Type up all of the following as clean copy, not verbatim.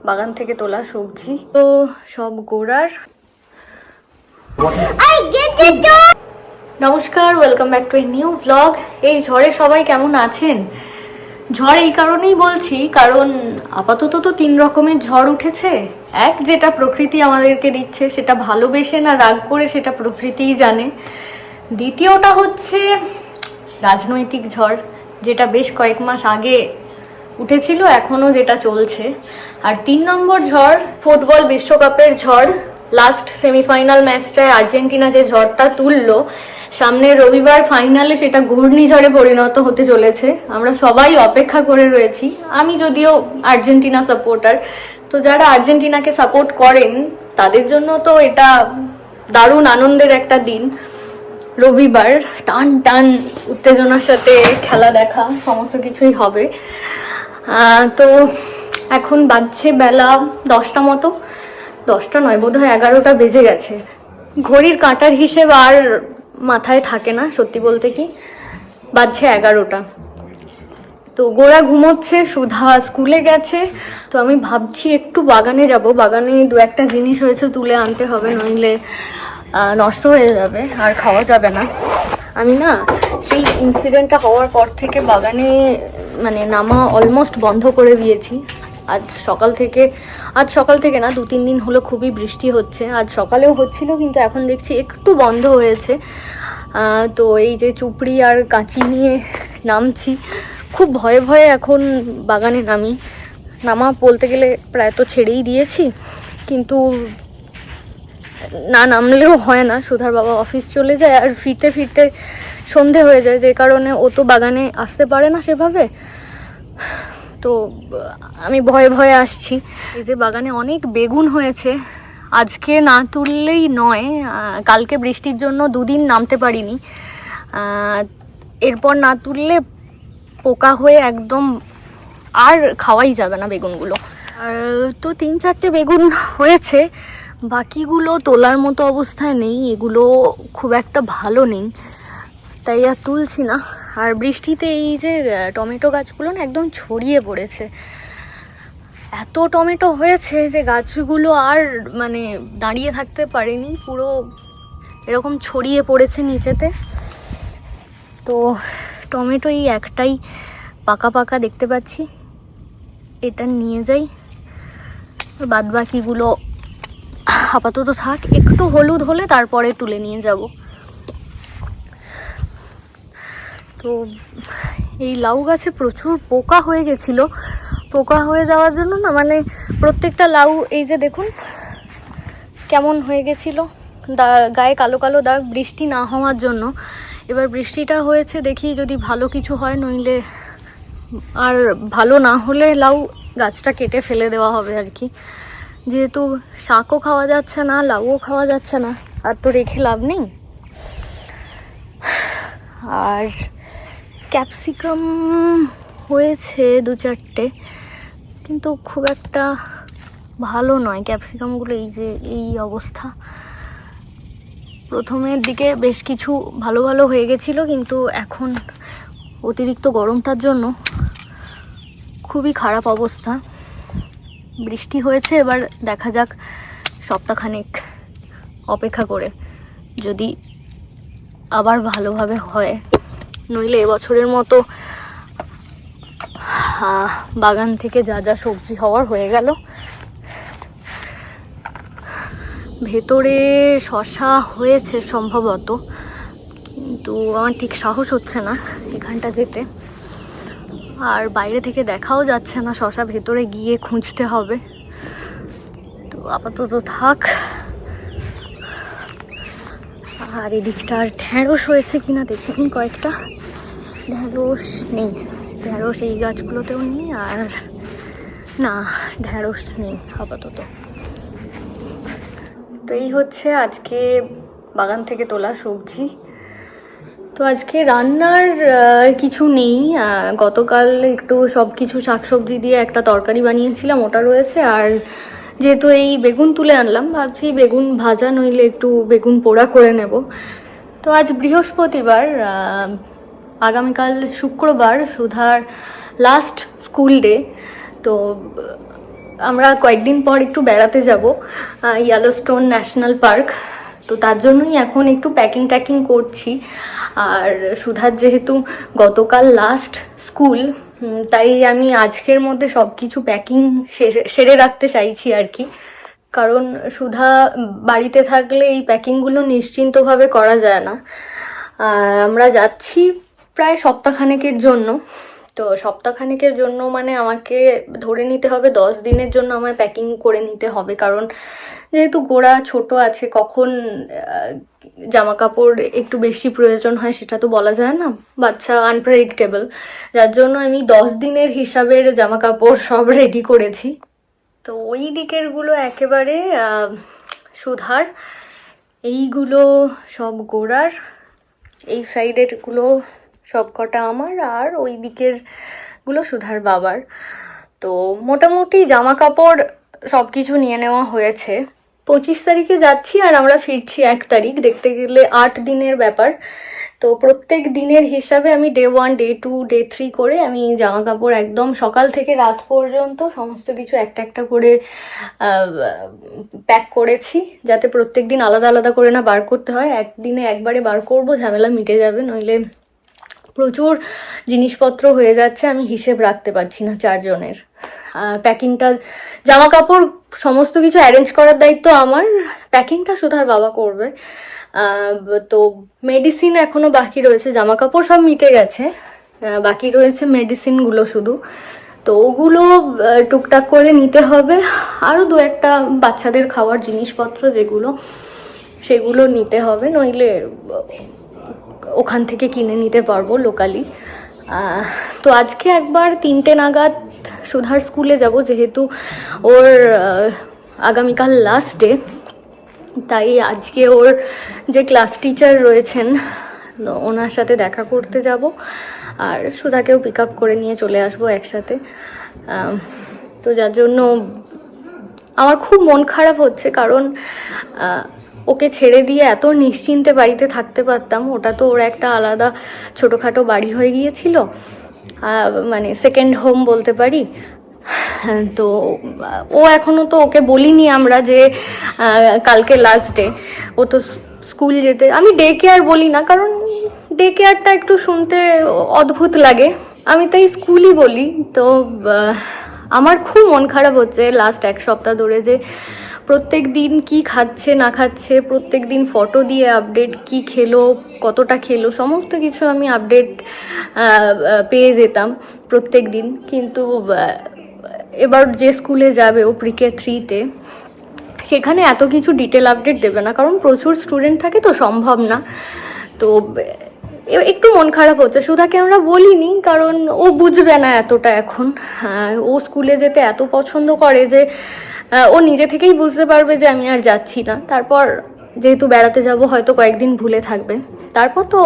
বাগান থেকে তোলা সবজি, তো সব গোড়ার। নমস্কার, welcome back to a new vlog. এই ঝড়ে সবাই কেমন আছেন? ঝড় এই কারণেই বলছি, কারণ আপাতত তো 3 রকমের ঝড় উঠেছে। এক, যেটা প্রকৃতি আমাদেরকে দিচ্ছে, সেটা ভালোবেসে না রাগ করে সেটা প্রকৃতিই জানে। দ্বিতীয়টা হচ্ছে রাজনৈতিক ঝড়, যেটা বেশ কয়েক মাস আগে উঠেছিল, এখনও যেটা চলছে। আর 3 নম্বর ঝড় ফুটবল বিশ্বকাপের ঝড়। লাস্ট সেমিফাইনাল ম্যাচটায় আর্জেন্টিনা যে ঝড়টা তুললো, সামনে রবিবার ফাইনালে সেটা ঘূর্ণিঝড়ে পরিণত হতে চলেছে। আমরা সবাই অপেক্ষা করে রয়েছি। আমি যদিও আর্জেন্টিনা সাপোর্টার, তো যারা আর্জেন্টিনাকে সাপোর্ট করেন তাদের জন্য তো এটা দারুণ আনন্দের একটা দিন। রবিবার টান টান উত্তেজনার সাথে খেলা দেখা সমস্ত কিছুই হবে। তো এখন বাজছে বেলা 10টা মতো, 10টা নয়, বোধহয় 11টা বেজে গেছে। ঘড়ির কাঁটার হিসেব আর মাথায় থাকে না, সত্যি বলতে কি। বাজছে 11টা। তো গোড়া ঘুমোচ্ছে, সুধা স্কুলে গেছে। তো আমি ভাবছি একটু বাগানে যাব। বাগানে 2-1টা জিনিস হয়েছে, তুলে আনতে হবে, নইলে নষ্ট হয়ে যাবে আর খাওয়া যাবে না। আমি না সেই ইনসিডেন্টটা হওয়ার পর থেকে বাগানে মানে নামা অলমোস্ট বন্ধ করে দিয়েছি। আজ সকাল থেকে না, 2-3 দিন হলো খুবই বৃষ্টি হচ্ছে। আজ সকালেও হচ্ছিল, কিন্তু এখন দেখছি একটু বন্ধ হয়েছে। তো এই যে চুপড়ি আর কাঁচি নিয়ে নামছি, খুব ভয়ে ভয়ে এখন বাগানে নামা বলতে গেলে প্রায় তো ছেড়েই দিয়েছি, কিন্তু না নামলেও হয় না। সুধার বাবা অফিস চলে যায় আর ফিরতে ফিরতে সন্ধে হয়ে যায়, যে কারণে ও তো বাগানে আসতে পারে না সেভাবে। তো আমি ভয়ে ভয়ে আসছি। এই যে বাগানে অনেক বেগুন হয়েছে, আজকে না তুললেই নয়। কালকে বৃষ্টির জন্য 2 দিন নামতে পারিনি। এরপর না তুললে পোকা হয়ে একদম আর খাওয়াই যাবে না বেগুনগুলো। আর তো 3-4টে বেগুন হয়েছে, বাকিগুলো তোলার মতো অবস্থায় নেই। এগুলো খুব একটা ভালো নেই, তাই আর তুলছি না। আর বৃষ্টিতে এই যে টমেটো গাছগুলো না একদম ছড়িয়ে পড়েছে। এত টমেটো হয়েছে যে গাছগুলো আর মানে দাঁড়িয়ে থাকতে পারেনি, পুরো এরকম ছড়িয়ে পড়েছে নিচেতে। তো টমেটো এই একটাই পাকা পাকা দেখতে পাচ্ছি, এটা নিয়ে যাই। বাদ বাকিগুলো আপাতত থাক, একটু হলুদ হলে তারপরে তুলে নিয়ে যাব। তো এই লাউ গাছে প্রচুর পোকা হয়ে গেছিলো। পোকা হয়ে যাওয়ার জন্য না মানে প্রত্যেকটা লাউ এই যে দেখুন কেমন হয়ে গেছিলো, গায়ে কালো কালো দাগ, বৃষ্টি না হওয়ার জন্য। এবার বৃষ্টিটা হয়েছে, দেখি যদি ভালো কিছু হয়, নইলে আর ভালো না হলে লাউ গাছটা কেটে ফেলে দেওয়া হবে আর কি। যেহেতু শাকও খাওয়া যাচ্ছে না, লাউও খাওয়া যাচ্ছে না, আর তো রেখে লাভ নেই। আর ক্যাপসিকাম হয়েছে 2-4টে, কিন্তু খুব একটা ভালো নয় ক্যাপসিকামগুলো। এই যে এই অবস্থা। প্রথমের দিকে বেশ কিছু ভালো ভালো হয়ে গেছিলো, কিন্তু এখন অতিরিক্ত গরমটার জন্য খুবই খারাপ অবস্থা। বৃষ্টি হয়েছে, এবার দেখা যাক সপ্তাহখানেক অপেক্ষা করে যদি আবার ভালোভাবে হয়, নইলে এবছরের মতো বাগান থেকে যা যা সবজি হওয়ার হয়ে গেল। ভেতরে শশা হয়েছে সম্ভবত, কিন্তু আমার ঠিক সাহস হচ্ছে না এখানটা যেতে। আর বাইরে থেকে দেখাও যাচ্ছে না শশা, ভেতরে গিয়ে খুঁজতে হবে। তো আপাতত থাক। আর এদিকটা আর ঢ্যাঁড়স হয়েছে কিনা দেখে নিই কয়েকটা। ঢ্যাঁড়স নেই, ঢ্যাঁড়স এই গাছগুলোতেও নেই, আর না ঢ্যাঁড়স নেই আপাতত। তো এই হচ্ছে আজকে বাগান থেকে তোলা সবজি। তো আজকে রান্নার কিছু নেই। গতকাল একটু সব কিছু শাকসবজি দিয়ে একটা তরকারি বানিয়েছিলাম, ওটা রয়েছে। আর যেহেতু এই বেগুন তুলে আনলাম, ভাবছি বেগুন ভাজা নইলে একটু বেগুন পোড়া করে নেব। তো আজ বৃহস্পতিবার, আগামীকাল শুক্রবার সুধার লাস্ট স্কুল ডে। তো আমরা কয়েকদিন পর একটু বেড়াতে যাব ইয়েলোস্টোন ন্যাশনাল পার্ক। তো তার জন্যই এখন একটু প্যাকিং করছি। আর সুধার যেহেতু গতকাল লাস্ট স্কুল, তাই আমি আজকের মধ্যে সব কিছু প্যাকিং সেরে রাখতে চাইছি আর কি। কারণ সুধা বাড়িতে থাকলে এই প্যাকিংগুলো নিশ্চিন্তভাবে করা যায় না। আমরা যাচ্ছি প্রায় সপ্তাহখানেকের জন্য। তো সপ্তাহখানেকের জন্য মানে আমাকে ধরে নিতে হবে 10 দিনের জন্য আমায় প্যাকিং করে নিতে হবে। কারণ যেহেতু গোড়া ছোট আছে, কখন জামা কাপড় একটু বেশি প্রয়োজন হয় সেটা তো বলা যায় না, বাচ্চা আনপ্রেডিক্টেবল। যার জন্য আমি 10 দিনের হিসাবের জামা কাপড় সব রেডি করেছি। তো ওই দিকেরগুলো একেবারে সুধার, এইগুলো সব গোড়ার, এই সাইডেরগুলো সব কটা আমার, আর ওই দিকেরগুলো সুধার বাবার। তো মোটামুটি জামা কাপড় সব কিছু নিয়ে নেওয়া হয়েছে। 25 তারিখে যাচ্ছি আর আমরা ফিরছি 1 তারিখ। দেখতে গেলে 8 দিনের ব্যাপার। তো প্রত্যেক দিনের হিসাবে আমি ডে 1, ডে 2, ডে 3 করে আমি জামা কাপড় একদম সকাল থেকে রাত পর্যন্ত সমস্ত কিছু একটা একটা করে প্যাক করেছি, যাতে প্রত্যেক দিন আলাদা আলাদা করে না বার করতে হয়। একদিনে একবারে বার করব, ঝামেলা মিটে যাবে। নইলে প্রচুর জিনিসপত্র হয়ে যাচ্ছে, আমি হিসেব রাখতে পারছি না 4 জনের। প্যাকিংটা, জামা কাপড় সমস্ত কিছু অ্যারেঞ্জ করার দায়িত্ব আমার, প্যাকিংটা সুধার বাবা করবে। তো মেডিসিন এখনো বাকি রয়েছে, জামা কাপড় সব মিটে গেছে, বাকি রয়েছে মেডিসিনগুলো শুধু। তো ওগুলো টুকটাক করে নিতে হবে। আরও 2-1টা বাচ্চাদের খাওয়ার জিনিসপত্র যেগুলো, সেগুলো নিতে হবে, নইলে ওখান থেকে কিনে নিতে পারবো লোকালি। তো আজকে একবার 3টে নাগাদ সুধার স্কুলে যাব, যেহেতু ওর আগামীকাল লাস্ট ডে। তাই আজকে ওর যে ক্লাস টিচার রয়েছেন ওনার সাথে দেখা করতে যাব, আর সুধাকেও পিক আপ করে নিয়ে চলে আসবো একসাথে। তো যার জন্য আমার খুব মন খারাপ হচ্ছে, কারণ ওকে ছেড়ে দিয়ে এত নিশ্চিন্তে বাড়িতে থাকতে পারতাম। ওটা তো ওর একটা আলাদা ছোটোখাটো বাড়ি হয়ে গিয়েছিল, মানে সেকেন্ড হোম বলতে পারি। তো ও এখনও তো ওকে বলিনি আমরা যে কালকে লাস্ট ডে। ও তো স্কুল যেতে, আমি ডে কেয়ার বলি না, কারণ ডে কেয়ারটা একটু শুনতে অদ্ভুত লাগে, আমি তাই স্কুলই বলি। তো আমার খুব মন খারাপ হচ্ছে লাস্ট 1 সপ্তাহ ধরে, যে প্রত্যেক দিন কি খাচ্ছে না খাচ্ছে, প্রত্যেক দিন ফটো দিয়ে আপডেট, কি খেলো, কতটা খেলো, সমস্ত কিছু আমি আপডেট পেয়ে যেতাম প্রত্যেক দিন। কিন্তু এবার যে স্কুলে যাবে ও প্রিকে 3-তে, সেখানে এত কিছু ডিটেল আপডেট দেবে না, কারণ প্রচুর স্টুডেন্ট থাকে, তো সম্ভব না। তো একটু মন খারাপ হচ্ছে। সুধাকে আমরা বলিনি, কারণ ও বুঝবে না এতটা এখন। ও স্কুলে যেতে এত পছন্দ করে যে ও নিজে থেকেই বুঝতে পারবে যে আমি আর যাচ্ছি না। তারপর যেহেতু বেড়াতে যাব, হয়তো কয়েকদিন ভুলে থাকবে, তারপর তো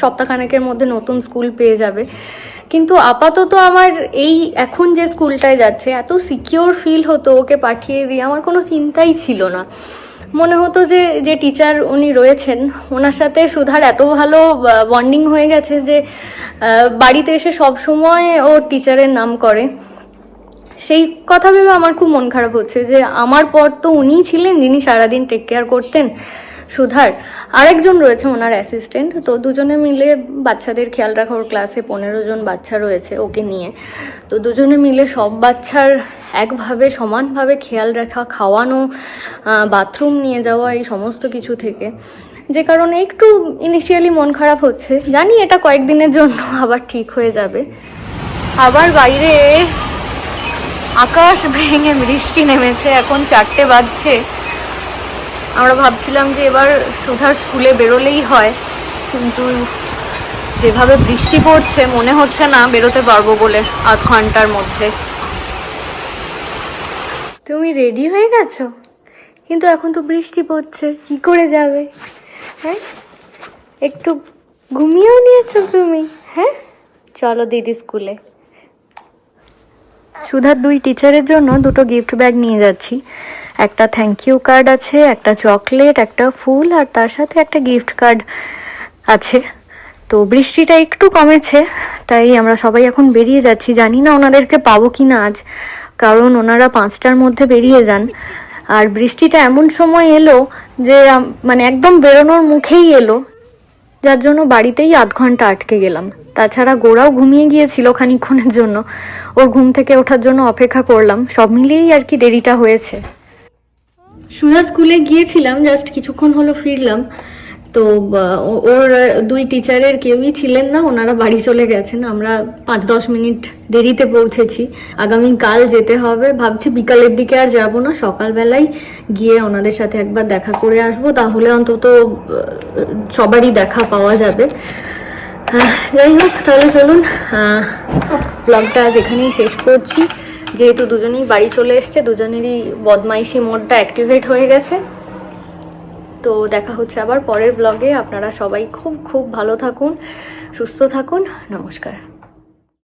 সপ্তাহখানেকের মধ্যে নতুন স্কুল পেয়ে যাবে। কিন্তু আপাতত আমার এই এখন যে স্কুলটায় যাচ্ছে, এত সিকিওর ফিল হতো ওকে পাঠিয়ে দিয়ে, আমার কোনো চিন্তাই ছিল না। মনে হতো যে টিচার উনি রয়েছেন, ওনার সাথে সুধার এত ভালো বন্ডিং হয়ে গেছে যে বাড়িতে এসে সব সময় ও টিচারের নাম করে। সেই কথা ভেবে আমার খুব মন খারাপ হচ্ছে যে আমার পর তো উনিই ছিলেন যিনি সারাদিন টেক কেয়ার করতেন সুধার। আরেকজন রয়েছে ওনার অ্যাসিস্ট্যান্ট, তো দুজনে মিলে বাচ্চাদের খেয়াল রাখা। ওর ক্লাসে 15 জন বাচ্চা রয়েছে ওকে নিয়ে, তো দুজনে মিলে সব বাচ্চার একভাবে সমানভাবে খেয়াল রাখা, খাওয়ানো, বাথরুম নিয়ে যাওয়া, এই সমস্ত কিছু থেকে, যে কারণে একটু ইনিশিয়ালি মন খারাপ হচ্ছে। জানি এটা কয়েকদিনের জন্য আবার ঠিক হয়ে যাবে। আবার বাইরে আকাশ ভেঙে বৃষ্টি নেমেছে, এখন 4টে বাজছে। আমরা ভাবছিলাম যে এবার সুধার স্কুলে বেরোলেই হয়, কিন্তু যেভাবে বৃষ্টি পড়ছে মনে হচ্ছে না বেরোতে পারবো বলে আধ ঘন্টার মধ্যে। তুমি রেডি হয়ে গেছো? কিন্তু এখন তো বৃষ্টি পড়ছে, কি করে যাবে? হ্যাঁ, একটু ঘুমিয়েও নিয়েছো তুমি? হ্যাঁ, চলো দিদি স্কুলে। সুধার 2 টিচারের জন্য 2টো গিফট ব্যাগ নিয়ে যাচ্ছি। একটা থ্যাংক ইউ কার্ড আছে, একটা চকলেট, একটা ফুল, আর তার সাথে একটা গিফট কার্ড আছে। তো বৃষ্টিটা একটু কমেছে, তাই আমরা সবাই এখন বেরিয়ে যাচ্ছি। জানি না ওনাদেরকে পাবো কি না আজ, কারণ ওনারা 5টার মধ্যে বেরিয়ে যান। আর বৃষ্টিটা এমন সময় এলো যে মানে একদম বেরোনোর মুখেই এলো, যার জন্য বাড়িতেই আধ ঘন্টা আটকে গেলাম। তাছাড়া গোড়াও ঘুমিয়ে গিয়েছিল খানিকক্ষণের জন্য, ওর ঘুম থেকে ওঠার জন্য অপেক্ষা করলাম। সব মিলিয়েই আর কি দেরিটা হয়েছে। সুধা স্কুলে গিয়েছিলাম, জাস্ট কিছুক্ষণ হলো ফিরলাম। তো ওর 2 টিচারের কেউই ছিলেন না, ওনারা বাড়ি চলে গেছেন। আমরা 5-10 মিনিট দেরিতে পৌঁছেছি। আগামীকাল যেতে হবে, ভাবছি বিকালের দিকে আর যাব না, সকালবেলায় গিয়ে ওনাদের সাথে একবার দেখা করে আসবো, তাহলে অন্তত সবারই দেখা পাওয়া যাবে। যাই হোক, তাহলে চলুন ব্লগটা আজ এখানেই শেষ করছি। যেহেতু দুজনেই বাড়ি চলে এসছে, দুজনেরই বদমাইশি মোডটা অ্যাক্টিভেট হয়ে গেছে। তো দেখা হচ্ছে আবার পরের ব্লগে। আপনারা সবাই খুব খুব ভালো থাকুন, সুস্থ থাকুন। নমস্কার।